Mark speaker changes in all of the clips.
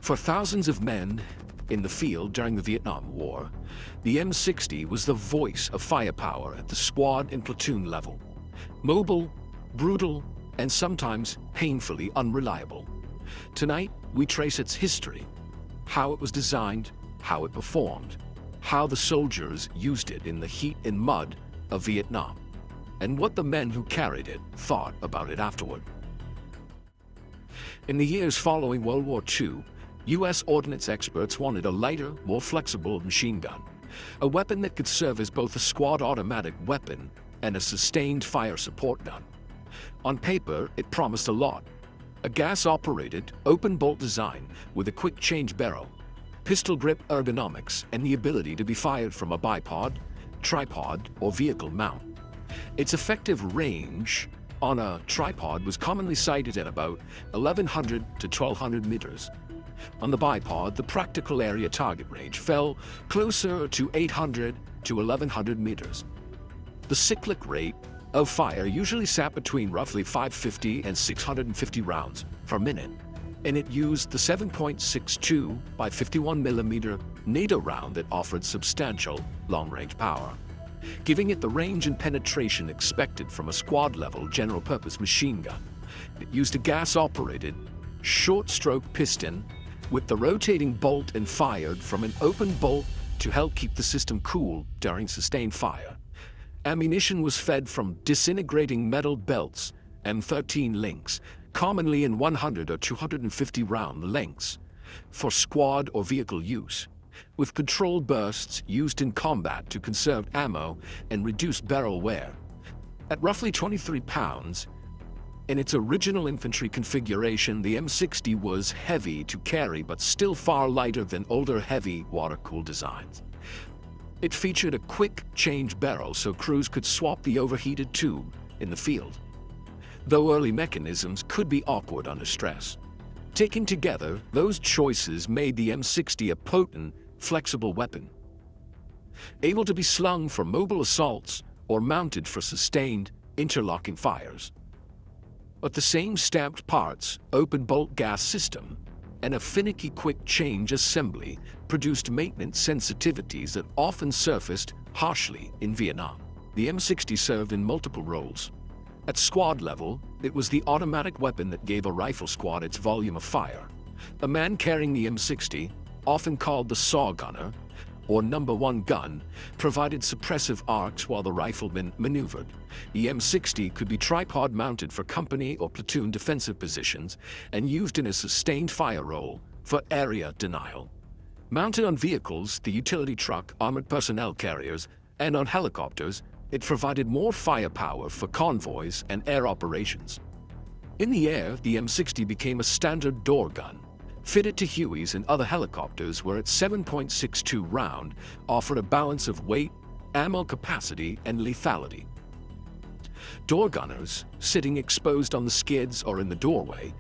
Speaker 1: For thousands of men in the field during the Vietnam War, the M60 was the voice of firepower at the squad and platoon level. Mobile, brutal, and sometimes painfully unreliable. Tonight, we trace its history, how it was designed, how it performed, how the soldiers used it in the heat and mud of Vietnam, and what the men who carried it thought about it afterward. In the years following World War II, U.S. ordnance experts wanted a lighter, more flexible machine gun, a weapon that could serve as both a squad automatic weapon and a sustained fire support gun. On paper, it promised a lot. A gas-operated, open-bolt design with a quick-change barrel, pistol grip ergonomics, and the ability to be fired from a bipod, tripod, or vehicle mount. Its effective range on a tripod was commonly cited at about 1,100 to 1,200 meters. On the bipod, the practical area target range fell closer to 800 to 1,100 meters. The cyclic rate of fire usually sat between roughly 550 and 650 rounds per minute, and it used the 7.62 by 51 millimeter NATO round that offered substantial long-range power, giving it the range and penetration expected from a squad-level general-purpose machine gun. It used a gas-operated, short-stroke piston with the rotating bolt and fired from an open bolt to help keep the system cool during sustained fire. Ammunition was fed from disintegrating metal belts, M13 links, commonly in 100 or 250 round lengths, for squad or vehicle use, with controlled bursts used in combat to conserve ammo and reduce barrel wear. At roughly 23 pounds, in its original infantry configuration, the M60 was heavy to carry but still far lighter than older heavy water-cooled designs. It featured a quick-change barrel so crews could swap the overheated tube in the field, though early mechanisms could be awkward under stress. Taken together, those choices made the M60 a potent, flexible weapon, able to be slung for mobile assaults or mounted for sustained, interlocking fires. But the same stamped parts, open-bolt gas system, and a finicky quick-change assembly produced maintenance sensitivities that often surfaced harshly in Vietnam. The M60 served in multiple roles. At squad level, it was the automatic weapon that gave a rifle squad its volume of fire. A man carrying the M60, often called the saw gunner, or number one gun, provided suppressive arcs while the rifleman maneuvered. The M60 could be tripod-mounted for company or platoon defensive positions and used in a sustained fire role for area denial. Mounted on vehicles, the utility truck, armored personnel carriers, and on helicopters, it provided more firepower for convoys and air operations. In the air, the M60 became a standard door gun, fitted to Hueys and other helicopters, where its 7.62 round offered a balance of weight, ammo capacity, and lethality. Door gunners, sitting exposed on the skids or in the doorway,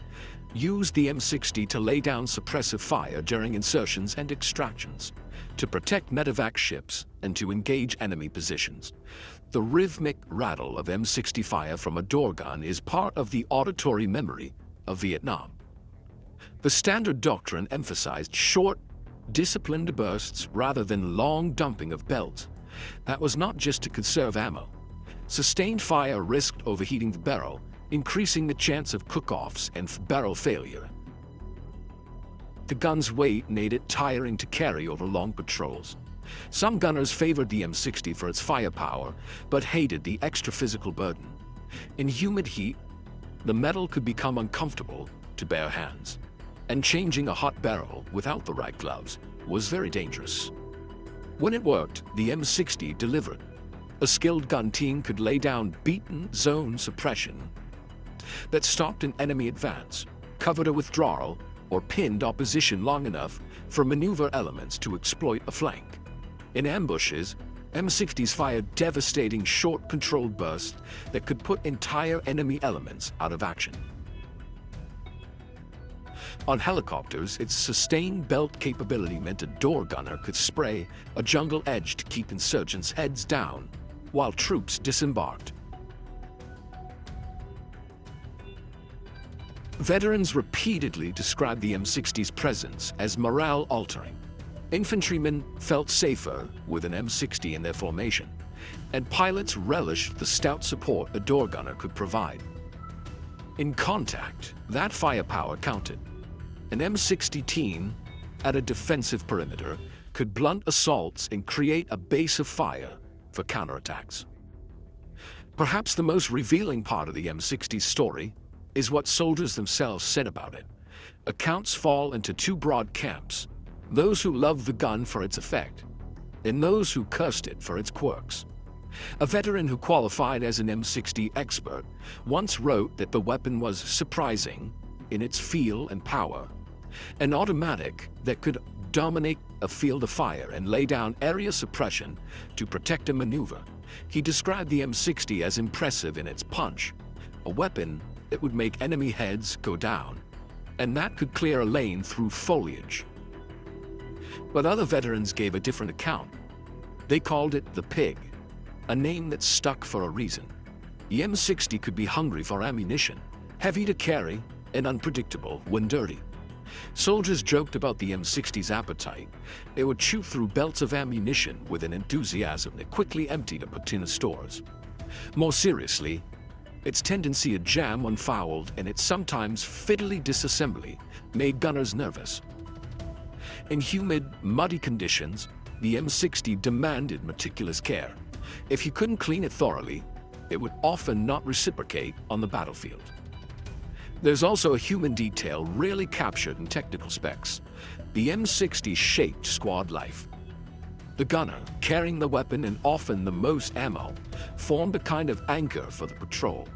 Speaker 1: used the M60 to lay down suppressive fire during insertions and extractions, to protect medevac ships, and to engage enemy positions. The rhythmic rattle of M60 fire from a door gun is part of the auditory memory of Vietnam. The standard doctrine emphasized short, disciplined bursts rather than long dumping of belts. That was not just to conserve ammo. Sustained fire risked overheating the barrel, increasing the chance of cook-offs and barrel failure. The gun's weight made it tiring to carry over long patrols. Some gunners favored the M60 for its firepower, but hated the extra physical burden. In humid heat, the metal could become uncomfortable to bare hands, and changing a hot barrel without the right gloves was very dangerous. When it worked, the M60 delivered. A skilled gun team could lay down beaten zone suppression that stopped an enemy advance, covered a withdrawal, or pinned opposition long enough for maneuver elements to exploit a flank. In ambushes, M60s fired devastating short controlled bursts that could put entire enemy elements out of action. On helicopters, its sustained belt capability meant a door gunner could spray a jungle edge to keep insurgents' heads down while troops disembarked. Veterans repeatedly described the M60's presence as morale-altering. Infantrymen felt safer with an M60 in their formation, and pilots relished the stout support a door gunner could provide. In contact, that firepower counted. An M60 team at a defensive perimeter could blunt assaults and create a base of fire for counterattacks. Perhaps the most revealing part of the M60's story is what soldiers themselves said about it. Accounts fall into two broad camps: those who loved the gun for its effect, and those who cursed it for its quirks. A veteran who qualified as an M60 expert once wrote that the weapon was surprising in its feel and power, an automatic that could dominate a field of fire and lay down area suppression to protect a maneuver. He described the M60 as impressive in its punch, a weapon that would make enemy heads go down, and that could clear a lane through foliage. But other veterans gave a different account. They called it the Pig, a name that stuck for a reason. The M60 could be hungry for ammunition, heavy to carry, and unpredictable when dirty. Soldiers joked about the M60's appetite. It would chew through belts of ammunition with an enthusiasm that quickly emptied a patina stores. More seriously, its tendency to jam unfouled and its sometimes fiddly disassembly made gunners nervous. In humid, muddy conditions, the M60 demanded meticulous care. If you couldn't clean it thoroughly, it would often not reciprocate on the battlefield. There's also a human detail rarely captured in technical specs. The M60 shaped squad life. The gunner, carrying the weapon and often the most ammo, formed a kind of anchor for the patrol.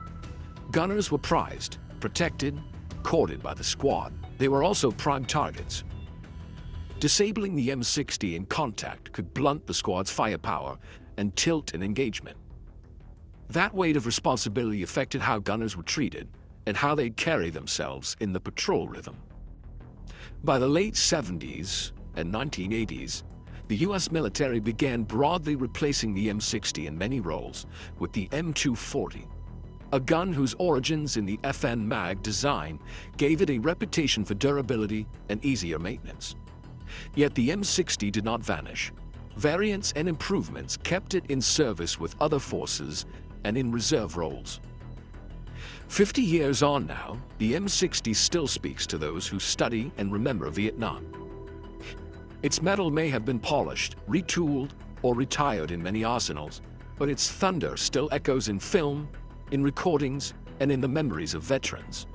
Speaker 1: Gunners were prized, protected, courted by the squad. They were also prime targets. Disabling the M60 in contact could blunt the squad's firepower and tilt an engagement. That weight of responsibility affected how gunners were treated and how they'd carry themselves in the patrol rhythm. By the late 70s and 1980s, the US military began broadly replacing the M60 in many roles with the M240, a gun whose origins in the FN mag design gave it a reputation for durability and easier maintenance. Yet the M60 did not vanish. Variants and improvements kept it in service with other forces and in reserve roles. 50 years on now, the M60 still speaks to those who study and remember Vietnam. Its metal may have been polished, retooled, or retired in many arsenals, but its thunder still echoes in film, in recordings, and in the memories of veterans.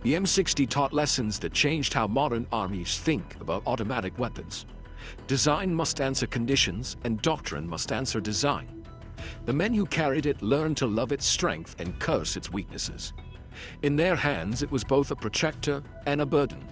Speaker 1: The M60 taught lessons that changed how modern armies think about automatic weapons. Design must answer conditions, and doctrine must answer design. The men who carried it learned to love its strength and curse its weaknesses. In their hands, it was both a protector and a burden.